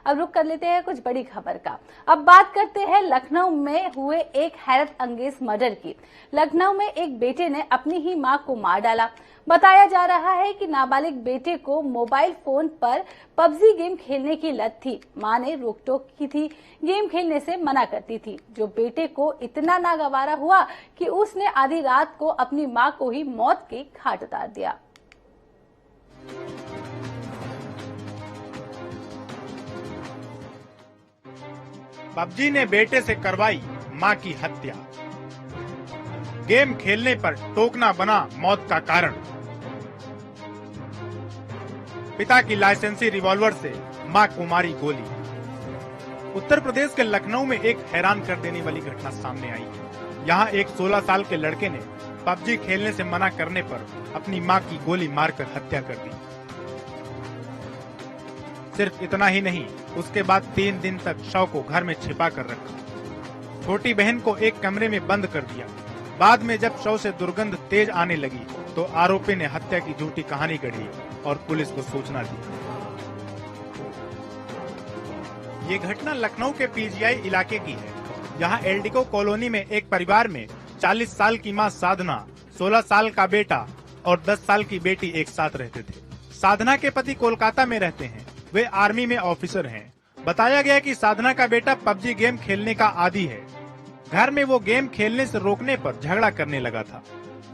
अब रुक कर लेते हैं कुछ बड़ी खबर का। अब बात करते हैं लखनऊ में हुए एक हैरत अंगेज मर्डर की। लखनऊ में एक बेटे ने अपनी ही मां को मार डाला। बताया जा रहा है कि नाबालिग बेटे को मोबाइल फोन पर पबजी गेम खेलने की लत थी। मां ने रोक टोक की थी, गेम खेलने से मना करती थी, जो बेटे को इतना नागवारा हुआ कि उसने आधी रात को अपनी मां को ही मौत के घाट उतार दिया। पबजी ने बेटे से करवाई मां की हत्या। गेम खेलने पर टोकना बना मौत का कारण। पिता की लाइसेंसी रिवॉल्वर से मां को मारी गोली। उत्तर प्रदेश के लखनऊ में एक हैरान कर देने वाली घटना सामने आई है। यहाँ एक 16 साल के लड़के ने पबजी खेलने से मना करने पर अपनी मां की गोली मारकर हत्या कर दी। सिर्फ इतना ही नहीं, उसके बाद 3 दिन तक शव को घर में छिपा कर रखा। छोटी बहन को एक कमरे में बंद कर दिया। बाद में जब शव से दुर्गंध तेज आने लगी तो आरोपी ने हत्या की झूठी कहानी गढ़ी और पुलिस को सूचना दी। ये घटना लखनऊ के पीजीआई इलाके की है। यहाँ एल्डिको कॉलोनी में एक परिवार में 40 साल की मां साधना, 16 साल का बेटा और 10 साल की बेटी एक साथ रहते थे। साधना के पति कोलकाता में रहते हैं, वे आर्मी में ऑफिसर हैं। बताया गया कि साधना का बेटा पबजी गेम खेलने का आदी है। घर में वो गेम खेलने से रोकने पर झगड़ा करने लगा था,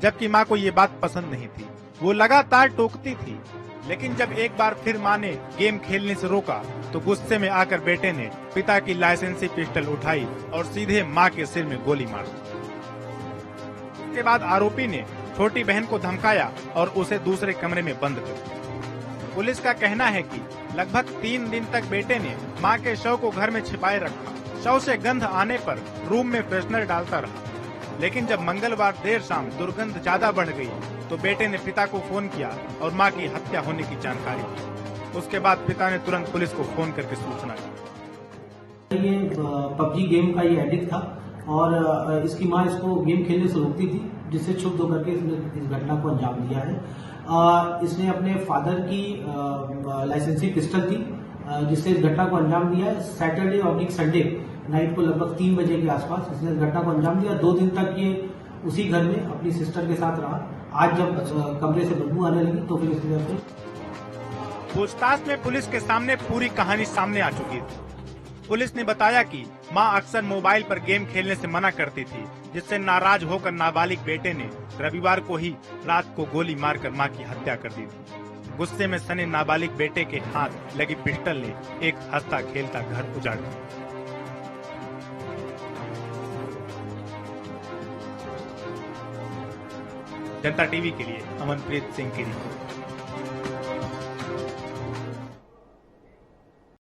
जबकि मां को ये बात पसंद नहीं थी। वो लगातार टोकती थी, लेकिन जब एक बार फिर मां ने गेम खेलने से रोका तो गुस्से में आकर बेटे ने पिता की लाइसेंसी पिस्टल उठाई और सीधे मां के सिर में गोली मार दी। उसके बाद आरोपी ने छोटी बहन को धमकाया और उसे दूसरे कमरे में बंद कर दिया। पुलिस का कहना है कि लगभग 3 दिन तक बेटे ने मां के शव को घर में छिपाए रखा। शव से गंध आने पर रूम में फ्रेशनर डालता रहा, लेकिन जब मंगलवार देर शाम दुर्गंध ज्यादा बढ़ गई तो बेटे ने पिता को फोन किया और मां की हत्या होने की जानकारी दी। उसके बाद पिता ने तुरंत पुलिस को फोन करके सूचना दी। ये पबजी गेम का ये एडिक्ट था और इसकी मां इसको गेम खेलने से रोकती थी, जिससे क्षुब्ध होकर के इसने इस घटना को अंजाम दिया है। इसने अपने फादर की लाइसेंसी पिस्टल थी, जिससे इस घटना को अंजाम दिया है। सैटरडे और संडे नाइट को लगभग 3 बजे के आसपास इसने इस घटना को अंजाम दिया। 2 दिन तक ये उसी घर में अपनी सिस्टर के साथ रहा। आज जब कमरे से बदबू आने लगी तो फिर इसने अपने पूछताछ में पुलिस के सामने पूरी कहानी सामने आ चुकी थी। पुलिस ने बताया कि मां अक्सर मोबाइल पर गेम खेलने से मना करती थी, जिससे नाराज होकर नाबालिग बेटे ने रविवार को ही रात को गोली मारकर मां की हत्या कर दी थी। गुस्से में सने नाबालिग बेटे के हाथ लगी पिस्टल ने एक हंसता खेलता घर उजाड़ दिया। जनता टीवी के लिए अमनप्रीत सिंह की रिपोर्ट।